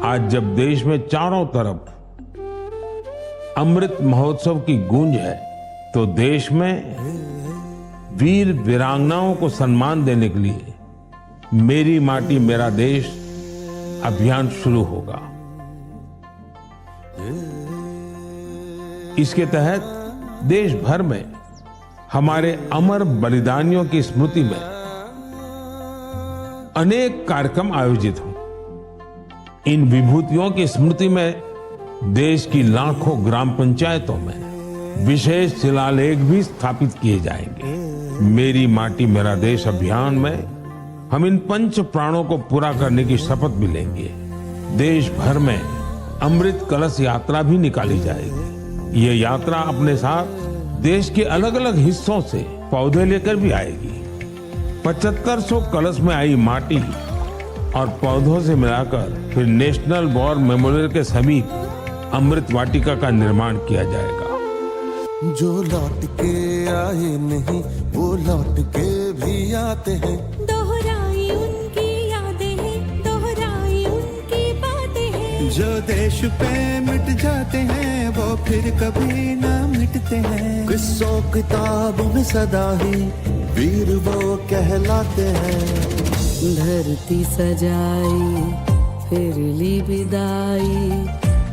आज जब देश में चारों तरफ अमृत महोत्सव की गूंज है, तो देश में वीर वीरांगनाओं को सम्मान देने के लिए मेरी माटी मेरा देश अभियान शुरू होगा। इसके तहत देश भर में हमारे अमर बलिदानियों की स्मृति में अनेक कार्यक्रम आयोजित हों। इन विभूतियों की स्मृति में देश की लाखों ग्राम पंचायतों में विशेष शिलालेख भी स्थापित किए जाएंगे। मेरी माटी मेरा देश अभियान में हम इन पंच प्राणों को पूरा करने की शपथ भी लेंगे। देश भर में अमृत कलश यात्रा भी निकाली जाएगी। ये यात्रा अपने साथ देश के अलग अलग हिस्सों से पौधे लेकर भी आएगी। 7500 कलश में आई माटी और पौधों से मिलाकर फिर नेशनल वॉर मेमोरियल के समीप अमृत वाटिका का निर्माण किया जाएगा। जो लौट के आए नहीं वो लौट के भी आते हैं। दोहराई उनकी यादें हैं, दोहराई उनकी बातें हैं। जो देश पे मिट जाते हैं वो फिर कभी ना मिटते हैं। किस्सों किताबों में सदा ही वीर वो कहलाते हैं। धरती सजाई फिर ली विदाई,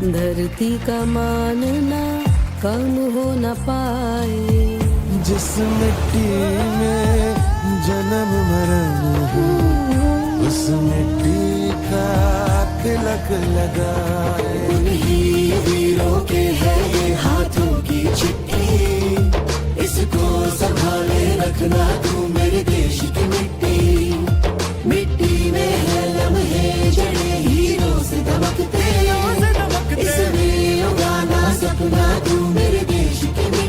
धरती का मानना कम हो न पाए। जिस मिट्टी में जन्म मरण हो उस मिट्टी का तिलक लगाए। उन्हीं वीरों के है ये हाथों की चिट्ठी, इसको संभाले रखना तू मेरे देश की मिट्टी। मिट्टी में है लम्हे जड़े हीरों से दमकते, इसमें उगाना सपना तू मेरे देश की मिट्टी।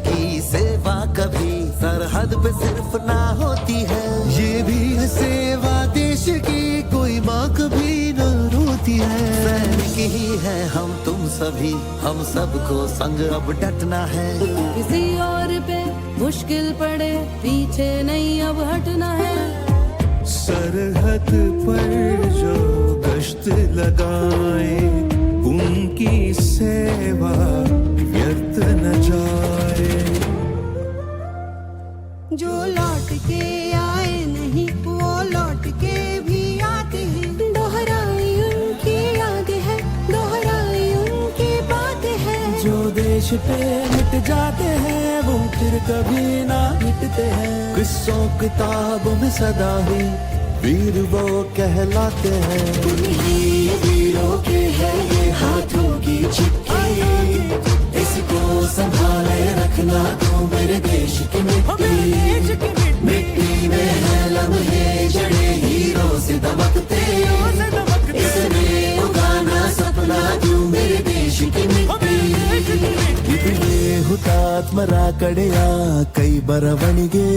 की सेवा कभी सरहद पे सिर्फ ना होती है, ये भी है सेवा देश की, कोई माँ कभी न रोती है। सैनिक ही है हम तुम सभी, हम सबको संग अब डटना है। किसी और पे मुश्किल पड़े पीछे नहीं अब हटना है। सरहद पर जो गश्त लगाए उनकी सेवा व्यर्थ न जाए। जो लौट के आए नहीं वो लौट के भी आते हैं। दोहराई उनकी यादें हैं, दोहराई उनकी बातें हैं। जो देश पे मिट जाते हैं वो फिर कभी ना मिटते हैं। किस्सों किताबों में सदा ही वीर वो कहलाते हैं। उन्हीं वीरों के है ये हाथों की चिट्ठी, इसको संभाले रखना तू मेरे देश की मिट्टी। मिट्टी में है लम्हे जड़े हीरों से दमकते, इसमें उगाना सपना तू मेरे देश की मिट्टी। इतने हुतात्मरा कड़या कई बरवणिगे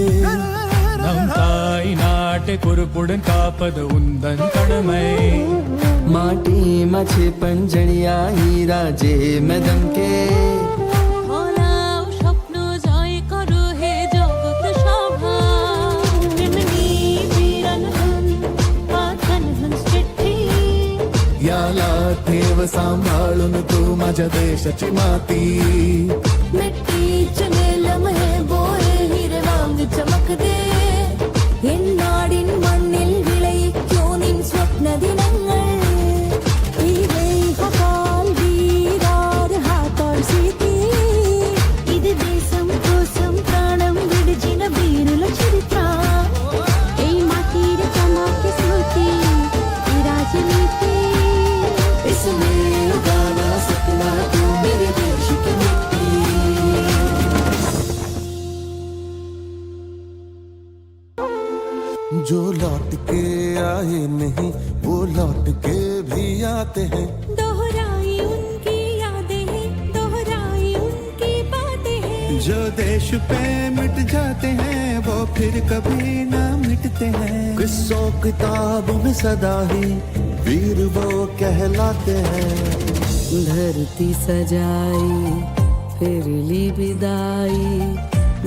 ನಮ್ ತಾಯಿ ನಾಟೆ ಕುರುಪುಡನ್ ಕಾಪದ ಉಂದನ್ ಕಡಮೈ माटी मछे पंजड़िया हीरा जे मदन के। হলাও স্বপ্ন জয় করো হে জগৎ সভা। এমনি বীরাঙ্গন पाथन हंस चिट्ठी। याला ठेव सांभाळून तू माझ्या देशाची माती। मिट्टी चले लम्हे बोए हीरे वांग चमक दे। നാടിൻ മണ്ണിൽ വിളയിക്കോ നിൻ സ്വപ്ന ദിനങ്ങൾ। ഈ ദേഹകാൽ വീരാർ ഹാത്തോർ സീതി, ഇത് ദേശം కోసం ప్రాణం విడిచిన వీరుల చరిత్ర। এই মাটির চমক স্మృతి ఈ రాజనీతి। इसमें उगाना सपना तू मेरे देश की मिट्टी। जो लौट के आए नहीं वो लौट के भी आते हैं। दोहराई उनकी यादें हैं, दोहराई उनकी बातें हैं। जो देश पे मिट जाते हैं वो फिर कभी ना मिटते हैं। किस्सों किताबों में सदा ही वीर वो कहलाते हैं। धरती सजाई फिर ली विदाई,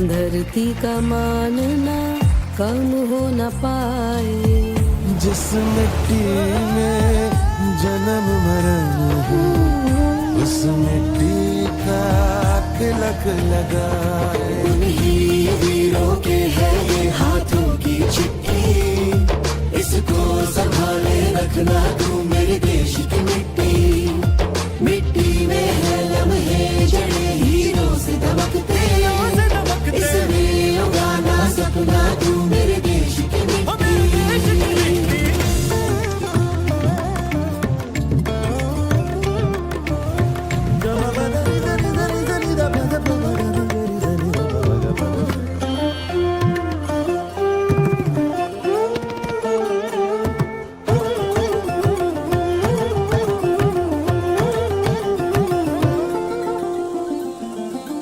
धरती का मानना कम हो न पाए। जिस मिट्टी में जन्म मरण है उस मिट्टी का तिलक लगाए। उन्हीं वीरों के है ये हाथों की चिट्ठी, इसको संभाले रखना तू मेरे देश की मिट्टी। मिट्टी में है लम्हे जड़े हीरों से दमकते, इसमें उगाना सपना तू मेरे देश की मिट्टी।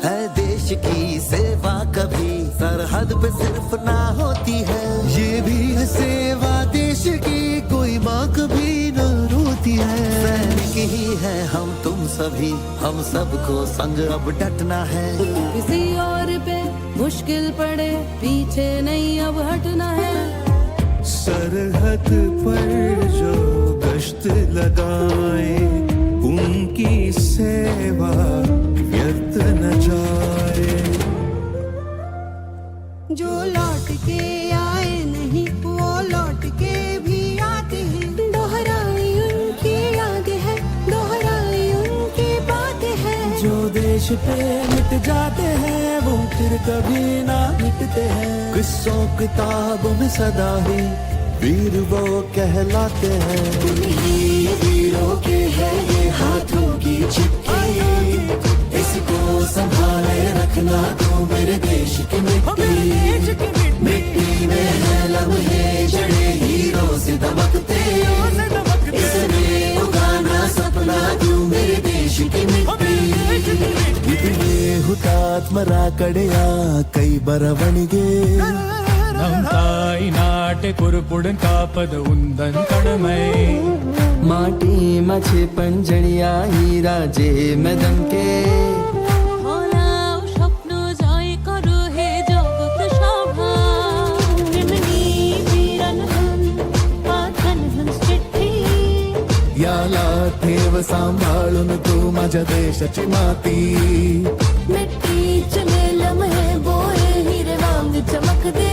है देश की सेवा कभी सरहद पे सिर्फ ना होती है, ये भी है सेवा देश की, कोई माँ कभी न रोती है। सैनिक ही है हम तुम सभी, हम सबको संग अब डटना है। किसी और पे मुश्किल पड़े पीछे नहीं अब हटना है। सरहद पर जो गश्त लगाए उनकी सेवा व्यर्थ न जाए। जो लौट के आए नहीं वो लौट के भी आते हैं। दोहराई उनकी यादें हैं, दोहराई उनकी बातें हैं। जो देश पे मिट जाते हैं वो फिर कभी ना मिटते हैं। किस्सों किताबों में सदा ही वीर वो कहलाते हैं। उन्हीं वीरों के है ये हाथों की चिट्ठी, इसको संभाले रखना तू मेरे देश की मिट्टी। मिट्टी में है लम्हे जड़े हीरों से दमकते, इसमें उगाना सपना तू मेरे देश की मिट्टी। इतने हुतात्मरा कड़िया कई बरवणिगे, ನಮ್ ತಾಯಿ ನಾಟೆ ಕುರುಪುಡನ್ ಕಾಪದ ಉಂದನ್ ಕಡಮೈ। माटी मछे पंजड़िया हीरा जे मदन के। হলাও স্বপ্ন জয় করো হে জগৎ সভা। এমনি বীরন হন পাথন হন चिट्ठी। याला ठेव सांभाळून तू माझ्या देशाची माती। मिट्टी चले लम्हे बोए हीरे वांग चमकदे।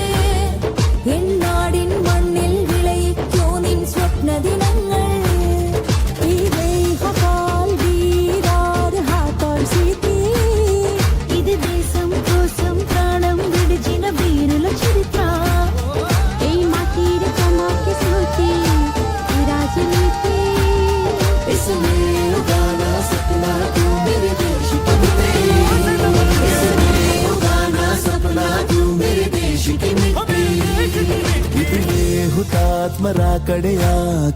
എന്നാടിൻ മണ്ണിൽ വിളയിക്കോ നിൻ സ്വപ്ന ദിനങ്ങൾ। ഈ ദേഹപാൽ വീരാർ ഹാത്തോർ സീതി, ఇది దేశం కోసం ప్రాణం విడిచిన వీరుల చరిత్ర। এই মাটির চমকে স্మృতি ఈ రాజనీతి। इसमें उगाना सपना तू मेरे देश की मिट्टी। इसमें उगाना सपना तू मेरे देश की मिट्टी। इतने हुतात्मरा कड़िया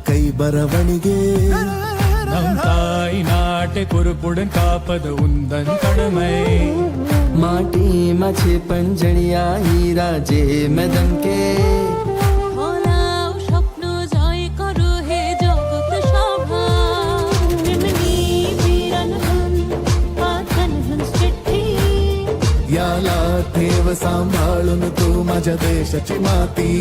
कई बरवणिगे, ನಮ್ ತಾಯಿ ನಾಟೆ ಕುರುಪುಡನ್ ಕಾಪದ ಉಂದನ್ ಕಡಮೈ। माटी मछे पंजड़िया हीरा जे मदन के। হলাও স্বপ্ন জয় করো হে জগৎ সভা। এমনি বীরন হন পাথন হন चिट्ठी। याला ठेव सांभाळून तू माझ्या देशाची माती।